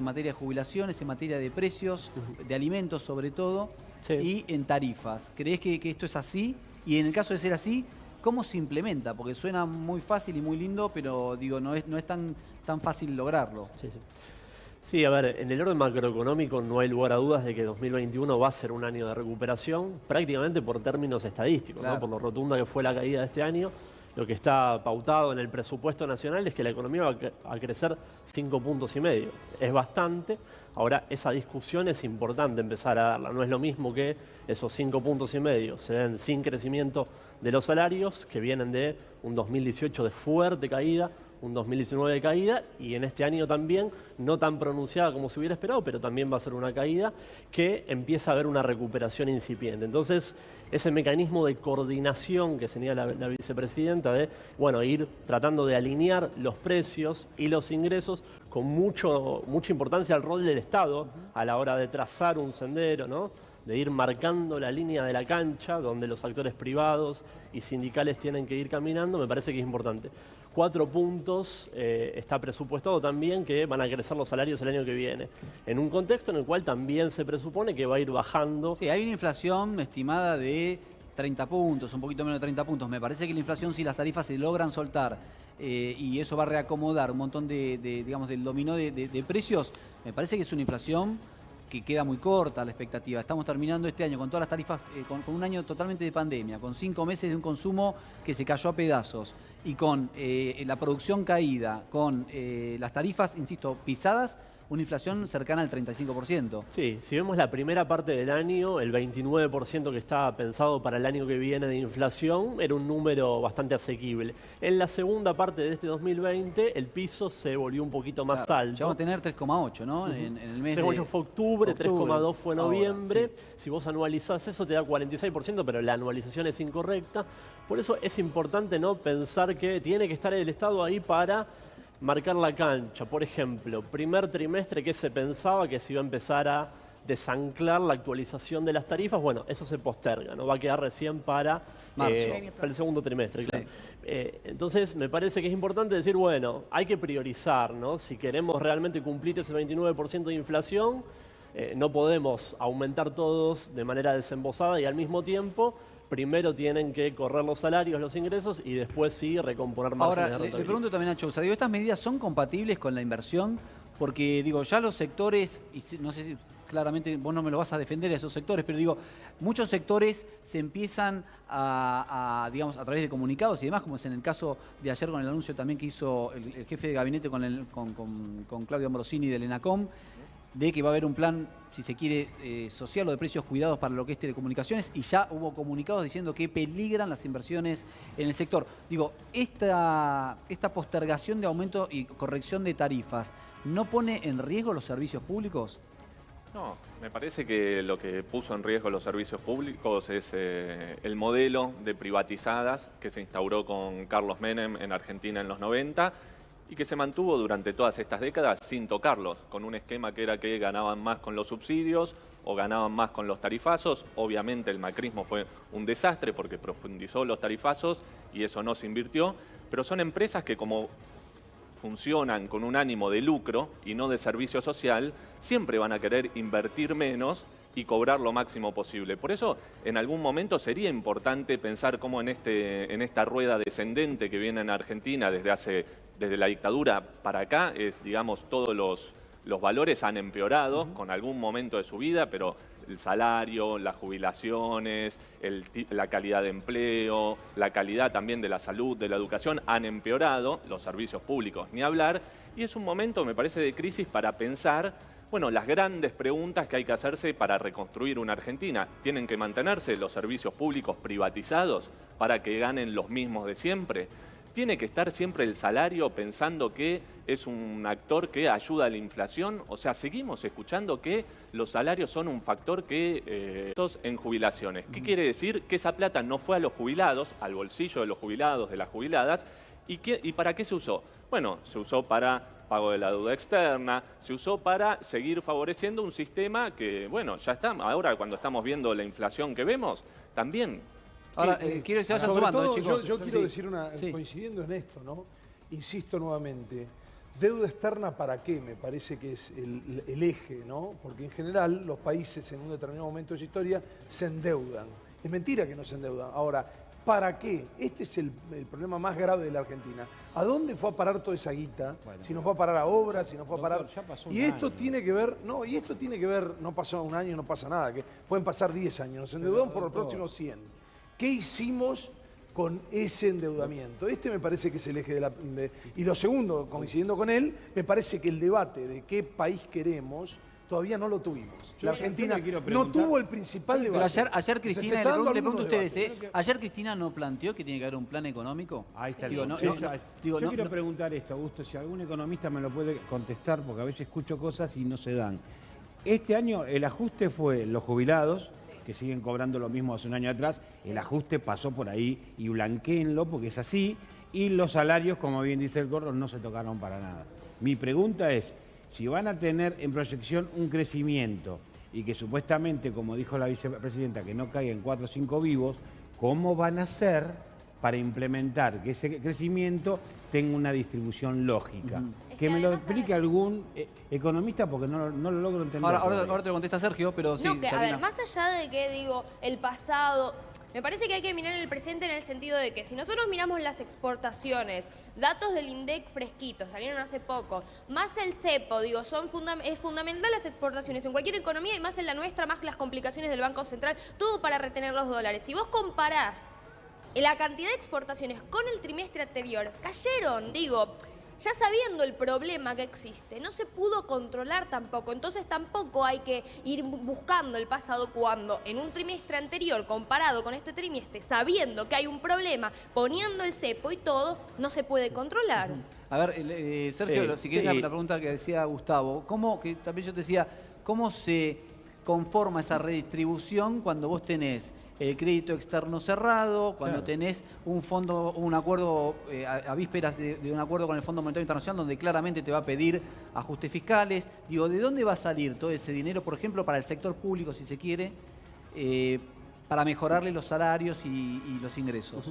en materia de jubilaciones, en materia de precios, de alimentos sobre todo, Sí. y en tarifas. ¿Creés que esto es así? Y en el caso de ser así, ¿cómo se implementa? Porque suena muy fácil y muy lindo, pero digo, no es tan fácil lograrlo. Sí, sí. Sí, a ver, en el orden macroeconómico no hay lugar a dudas de que 2021 va a ser un año de recuperación, prácticamente por términos estadísticos, Claro. ¿no? Por lo rotunda que fue la caída de este año. Lo que está pautado en el presupuesto nacional es que la economía va a crecer 5,5 puntos. Es bastante. Ahora, esa discusión es importante empezar a darla. No es lo mismo que esos 5,5 puntos se den sin crecimiento de los salarios, que vienen de un 2018 de fuerte caída, un 2019 de caída, y en este año también, no tan pronunciada como se hubiera esperado, pero también va a ser una caída que empieza a haber una recuperación incipiente. Entonces, ese mecanismo de coordinación que señala la vicepresidenta de, bueno, ir tratando de alinear los precios y los ingresos con mucha importancia al rol del Estado a la hora de trazar un sendero, ¿no? De ir marcando la línea de la cancha donde los actores privados y sindicales tienen que ir caminando, me parece que es importante. 4 puntos está presupuestado también que van a crecer los salarios el año que viene, en un contexto en el cual también se presupone que va a ir bajando. Sí, hay una inflación estimada de 30 puntos, un poquito menos de 30 puntos. Me parece que la inflación, si las tarifas se logran soltar y eso va a reacomodar un montón digamos, del dominó de precios, me parece que es una inflación que queda muy corta la expectativa. Estamos terminando este año con todas las tarifas, con un año totalmente de pandemia, con 5 meses de un consumo que se cayó a pedazos y con la producción caída, con las tarifas, insisto, pisadas, una inflación cercana al 35%. Sí, si vemos la primera parte del año, el 29% que estaba pensado para el año que viene de inflación era un número bastante asequible. En la segunda parte de este 2020, el piso se volvió un poquito más alto. Ya vamos a tener 3,8, ¿no? En el mes 3,8 fue octubre, 3,2 fue noviembre. Ahora, sí. Si vos anualizás eso te da 46%, pero la anualización es incorrecta. Por eso es importante no pensar que tiene que estar el Estado ahí para marcar la cancha. Por ejemplo, primer trimestre que se pensaba que se iba a empezar a desanclar la actualización de las tarifas, bueno, eso se posterga, ¿no? Va a quedar recién para el segundo trimestre, claro. Entonces, me parece que es importante decir, bueno, hay que priorizar, ¿no? Si queremos realmente cumplir ese 29% de inflación, no podemos aumentar todos de manera desembosada y al mismo tiempo primero tienen que correr los salarios, los ingresos y después sí recomponer márgenes de Ahora, rentabilidad. le pregunto también a Chousa, digo, ¿estas medidas son compatibles con la inversión? Porque, digo, ya los sectores, y no sé si claramente vos no me lo vas a defender a esos sectores, pero digo, muchos sectores se empiezan digamos, a través de comunicados y demás, como es en el caso de ayer con el anuncio también que hizo el jefe de gabinete con Claudio Ambrosini del ENACOM, de que va a haber un plan, si se quiere, social o de precios cuidados para lo que es telecomunicaciones, y ya hubo comunicados diciendo que peligran las inversiones en el sector. Digo, esta postergación de aumento y corrección de tarifas, ¿no pone en riesgo los servicios públicos? No, me parece que lo que puso en riesgo los servicios públicos es el modelo de privatizadas que se instauró con Carlos Menem en Argentina en los 90 y que se mantuvo durante todas estas décadas sin tocarlos, con un esquema que era que ganaban más con los subsidios o ganaban más con los tarifazos. Obviamente el macrismo fue un desastre porque profundizó los tarifazos y eso no se invirtió, pero son empresas que como funcionan con un ánimo de lucro y no de servicio social, siempre van a querer invertir menos y cobrar lo máximo posible. Por eso, en algún momento sería importante pensar cómo en esta rueda descendente que viene en Argentina desde la dictadura para acá, digamos, todos los valores han empeorado con algún momento de su vida, pero el salario, las jubilaciones, la calidad de empleo, la calidad también de la salud, de la educación, han empeorado, los servicios públicos ni hablar, y es un momento, me parece, de crisis para pensar, bueno, las grandes preguntas que hay que hacerse para reconstruir una Argentina. ¿Tienen que mantenerse los servicios públicos privatizados para que ganen los mismos de siempre? ¿Tiene que estar siempre el salario pensando que es un actor que ayuda a la inflación? O sea, seguimos escuchando que los salarios son un factor que en jubilaciones. ¿Qué quiere decir? Que esa plata no fue a los jubilados, al bolsillo de los jubilados, de las jubiladas. ¿Y para qué se usó? Bueno, se usó para pago de la deuda externa, se usó para seguir favoreciendo un sistema que, bueno, ya está. Ahora cuando estamos viendo la inflación que vemos, también... Ahora, quiero que se vayan sumando, todo, chicos. yo quiero Sí. decir Sí. coincidiendo en esto, ¿no? Insisto nuevamente, Deuda externa, ¿para qué? Me parece que es el eje, ¿no? Porque en general los países en un determinado momento de su historia se endeudan. Es mentira que no se endeudan. Ahora, ¿para qué? Este es el problema más grave de la Argentina. ¿A dónde fue a parar toda esa guita? Bueno, Si no fue a parar a obras, si no fue a parar... ya pasó un Y esto año. tiene que ver, no pasó un año, no pasa nada, que pueden pasar 10 años. Nos endeudamos por los próximos 100. ¿Qué hicimos con ese endeudamiento? Este me parece que es el eje de la... y lo segundo, coincidiendo con él, me parece que el debate de qué país queremos todavía no lo tuvimos. La Argentina le quiero no preguntar- tuvo el principal debate. Pero ayer Cristina, Se le está dando pregunto a algunos ustedes, debates. ayer Cristina no planteó que tiene que haber un plan económico. Ahí está el Digo, punto. Yo quiero preguntar esto, Augusto, si algún economista me lo puede contestar, porque a veces escucho cosas y no se dan. Este año el ajuste fue los jubilados, que siguen cobrando lo mismo hace un año atrás, el ajuste pasó por ahí y blanquéenlo porque es así, y los salarios, como bien dice el Gordo, no se tocaron para nada. Mi pregunta es, si van a tener en proyección un crecimiento y que supuestamente, como dijo la vicepresidenta, que no caigan 4 o 5 vivos, ¿cómo van a hacer para implementar que ese crecimiento tenga una distribución lógica? Es Que que me lo además, explique algún economista porque no lo logro entender. Ahora te lo contesta Sergio, pero sí. no, que a Sabrina. ver, más allá de que digo, el pasado, me parece que hay que mirar el presente en el sentido de que si nosotros miramos las exportaciones, datos del INDEC fresquitos, salieron hace poco, más el cepo, digo, es fundamental las exportaciones en cualquier economía y más en la nuestra, más las complicaciones del Banco Central, todo para retener los dólares. Si vos comparás la cantidad de exportaciones con el trimestre anterior, cayeron, digo, ya sabiendo el problema que existe, no se pudo controlar tampoco, entonces tampoco hay que ir buscando el pasado cuando en un trimestre anterior comparado con este trimestre, sabiendo que hay un problema, poniendo el cepo y todo, no se puede controlar. A ver, Sergio, Sí, si querés sí. la pregunta que decía Gustavo, que también yo te decía, ¿cómo se conforma esa redistribución cuando vos tenés el crédito externo cerrado, cuando Claro. tenés un acuerdo a vísperas de un acuerdo con el Fondo Monetario Internacional donde claramente te va a pedir ajustes fiscales? Digo, ¿de dónde va a salir todo ese dinero, por ejemplo, para el sector público, si se quiere, para mejorarle los salarios y los ingresos?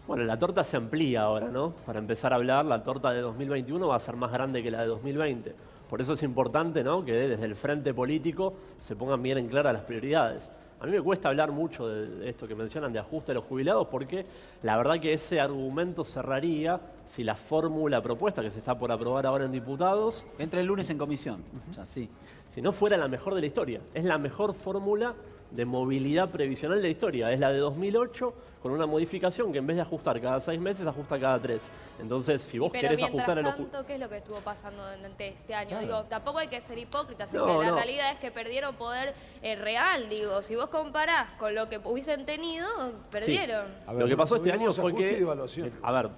Bueno, la torta se amplía ahora, ¿no? Para empezar a hablar, la torta de 2021 va a ser más grande que la de 2020. Por eso es importante, ¿no?, que desde el frente político se pongan bien en clara las prioridades. A mí me cuesta hablar mucho de esto que mencionan de ajuste a los jubilados porque la verdad que ese argumento cerraría si la fórmula propuesta que se está por aprobar ahora en diputados, Entra el lunes en comisión. O sea, sí. si no fuera la mejor de la historia. Es la mejor fórmula de movilidad previsional de la historia. Es la de 2008 con una modificación que en vez de ajustar cada 6 meses, ajusta cada 3. Entonces, si vos Pero querés mientras ajustar a los tanto, ¿qué es lo que estuvo pasando durante este año? Claro. Digo, tampoco hay que ser hipócritas, es No, que la no. realidad es que perdieron poder real, digo, si vos comparás con lo que hubiesen tenido, perdieron. A Lo que pasó este año tuvimos fue ajuste y que, devaluación. a ver,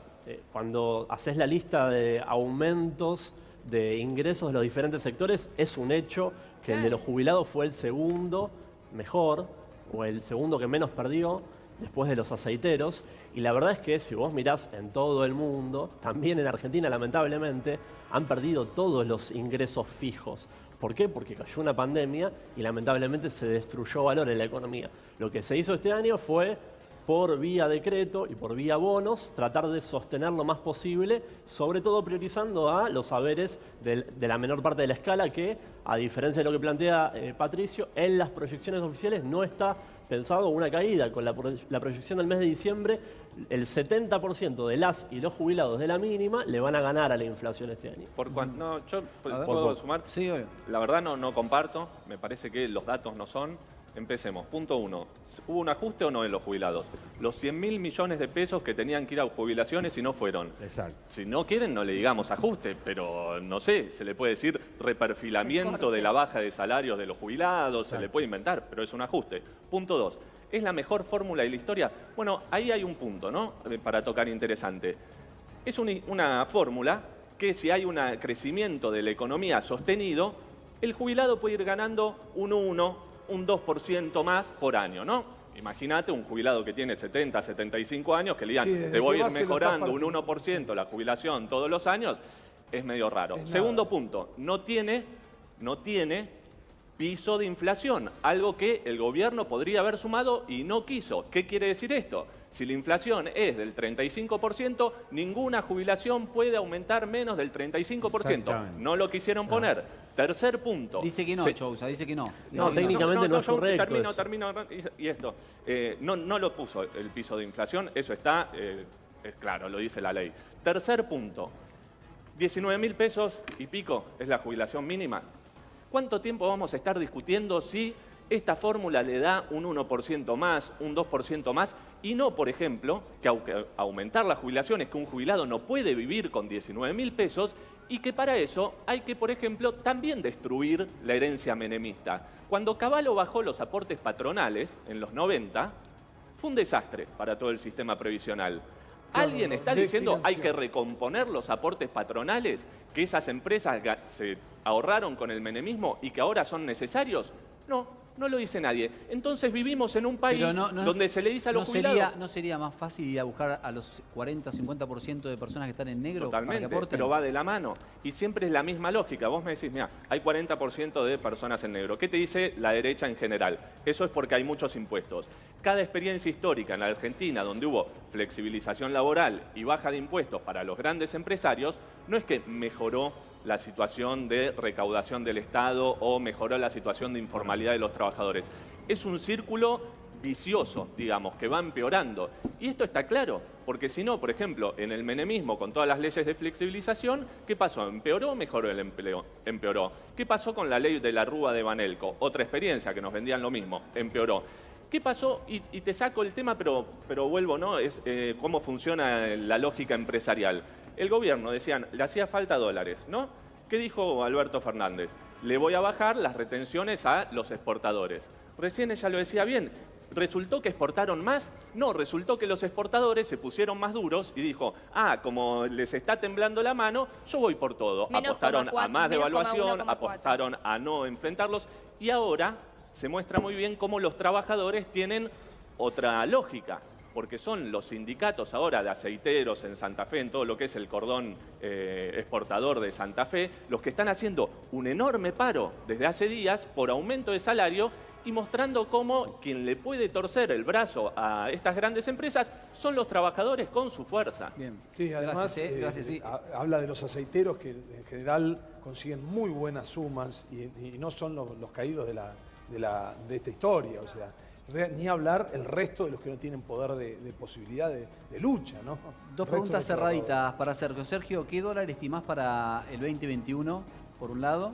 cuando haces la lista de aumentos de ingresos de los diferentes sectores, es un hecho que el de los jubilados fue el segundo mejor, o el segundo que menos perdió, después de los aceiteros. Y la verdad es que si vos mirás en todo el mundo, también en Argentina lamentablemente, han perdido todos los ingresos fijos. ¿Por qué? Porque cayó una pandemia y lamentablemente se destruyó valor en la economía. Lo que se hizo este año fue, por vía decreto y por vía bonos, tratar de sostener lo más posible, sobre todo priorizando a los saberes de la menor parte de la escala que, a diferencia de lo que plantea Patricio, en las proyecciones oficiales no está pensado una caída. Con la proyección del mes de diciembre, el 70% de las y los jubilados de la mínima le van a ganar a la inflación este año. No, yo A ver. puedo sumar. Sí, obvio. La verdad no comparto, me parece que los datos no son. Empecemos. Punto 1. ¿Hubo un ajuste o no en los jubilados? Los 100.000 millones de pesos que tenían que ir a jubilaciones y no fueron. Exacto. Si no quieren, no le digamos ajuste, pero no sé, se le puede decir reperfilamiento de la baja de salarios de los jubilados, se le puede inventar, pero es un ajuste. Punto 2. ¿Es la mejor fórmula de la historia? Bueno, ahí hay un punto, ¿no?, para tocar interesante. Es una fórmula que si hay un crecimiento de la economía sostenido, el jubilado puede ir ganando un 2% más por año, ¿no? Imagínate un jubilado que tiene 70, 75 años que le digan, Sí, desde te voy que a ir base lo mejorando estás un 1% la jubilación todos los años, es medio raro. Es Segundo nada. punto, no tiene piso de inflación, algo que el gobierno podría haber sumado y no quiso. ¿Qué quiere decir esto? Si la inflación es del 35%, ninguna jubilación puede aumentar menos del 35%. Exactamente. No lo quisieron poner. Tercer punto. Dice que no, Chousa, dice que no. No, técnicamente no es yo correcto termino, y esto. No lo puso el piso de inflación, eso está, es claro, lo dice la ley. Tercer punto. 19.000 pesos y pico es la jubilación mínima. ¿Cuánto tiempo vamos a estar discutiendo si esta fórmula le da un 1% más, un 2% más? Y no, por ejemplo, que aumentar las jubilaciones, que un jubilado no puede vivir con 19.000 pesos y que para eso hay que, por ejemplo, también destruir la herencia menemista. Cuando Cavallo bajó los aportes patronales en los 90, fue un desastre para todo el sistema previsional. ¿Alguien está diciendo hay que recomponer los aportes patronales que esas empresas se ahorraron con el menemismo y que ahora son necesarios? No lo dice nadie. Entonces vivimos en un país donde se le dice a los jubilados... ¿No sería más fácil ir a buscar a los 40 o 50% de personas que están en negro para que Totalmente, aporten? pero va de la mano. Y siempre es la misma lógica. Vos me decís, mira, hay 40% de personas en negro. ¿Qué te dice la derecha en general? Eso es porque hay muchos impuestos. Cada experiencia histórica en la Argentina donde hubo flexibilización laboral y baja de impuestos para los grandes empresarios, no es que mejoró la situación de recaudación del Estado o mejoró la situación de informalidad de los trabajadores. Es un círculo vicioso, digamos, que va empeorando. Y esto está claro, porque si no, por ejemplo, en el menemismo, con todas las leyes de flexibilización, ¿qué pasó? ¿Empeoró o mejoró el empleo? Empeoró. ¿Qué pasó con la ley de la Rúa de Banelco? Otra experiencia que nos vendían lo mismo, empeoró. ¿Qué pasó? Y te saco el tema, pero vuelvo, ¿no? Es cómo funciona la lógica empresarial. El gobierno, decían, le hacía falta dólares, ¿no? ¿Qué dijo Alberto Fernández? Le voy a bajar las retenciones a los exportadores. Recién ella lo decía bien. ¿Resultó que exportaron más? No, resultó que los exportadores se pusieron más duros y dijo, como les está temblando la mano, yo voy por todo. Apostaron a más devaluación, apostaron a no enfrentarlos y ahora se muestra muy bien cómo los trabajadores tienen otra lógica, porque son los sindicatos ahora de aceiteros en Santa Fe, en todo lo que es el cordón exportador de Santa Fe, los que están haciendo un enorme paro desde hace días por aumento de salario y mostrando cómo quien le puede torcer el brazo a estas grandes empresas son los trabajadores con su fuerza. Bien. Sí, además Gracias, sí. habla de los aceiteros que en general consiguen muy buenas sumas y no son los caídos de esta historia, o sea, ni hablar el resto de los que no tienen poder de posibilidad de lucha, ¿no? Dos preguntas cerraditas para Sergio. Sergio, ¿qué dólar estimás para el 2021, por un lado?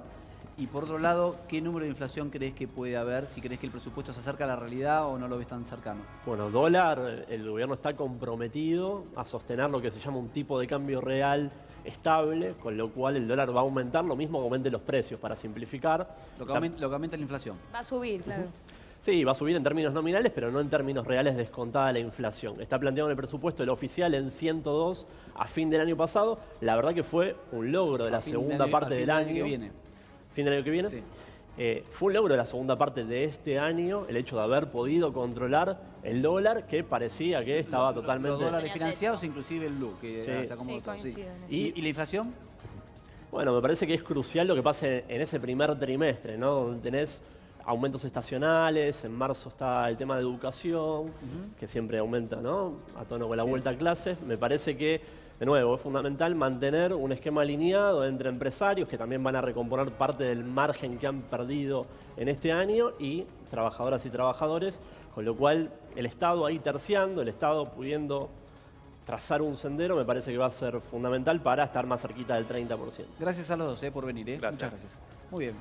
Y por otro lado, ¿qué número de inflación crees que puede haber? Si crees que el presupuesto se acerca a la realidad o no lo ves tan cercano. Bueno, dólar, el gobierno está comprometido a sostener lo que se llama un tipo de cambio real estable, con lo cual el dólar va a aumentar, lo mismo que aumenten los precios, para simplificar. Lo que aumenta la inflación. Va a subir, claro. Sí, va a subir en términos nominales, pero no en términos reales descontada la inflación. Está planteado en el presupuesto el oficial en 102 a fin del año pasado. La verdad que fue un logro de la segunda parte del año. Que viene. ¿Fin del año que viene? Sí. Fue un logro de la segunda parte de este año el hecho de haber podido controlar el dólar, que parecía que estaba totalmente... Los dólares financiados, inclusive el blue, que Sí. se acomodó Sí, todo, coincido en eso. ¿Y la inflación? Bueno, me parece que es crucial lo que pase en ese primer trimestre, ¿no? Donde tenés aumentos estacionales, en marzo está el tema de educación, que siempre aumenta, ¿no? A tono con la vuelta a clases. Me parece que, de nuevo, es fundamental mantener un esquema alineado entre empresarios, que también van a recomponer parte del margen que han perdido en este año, y trabajadoras y trabajadores, con lo cual el Estado ahí terciando, el Estado pudiendo trazar un sendero, me parece que va a ser fundamental para estar más cerquita del 30%. Gracias a los dos por venir. Gracias. Muchas gracias. Muy bien.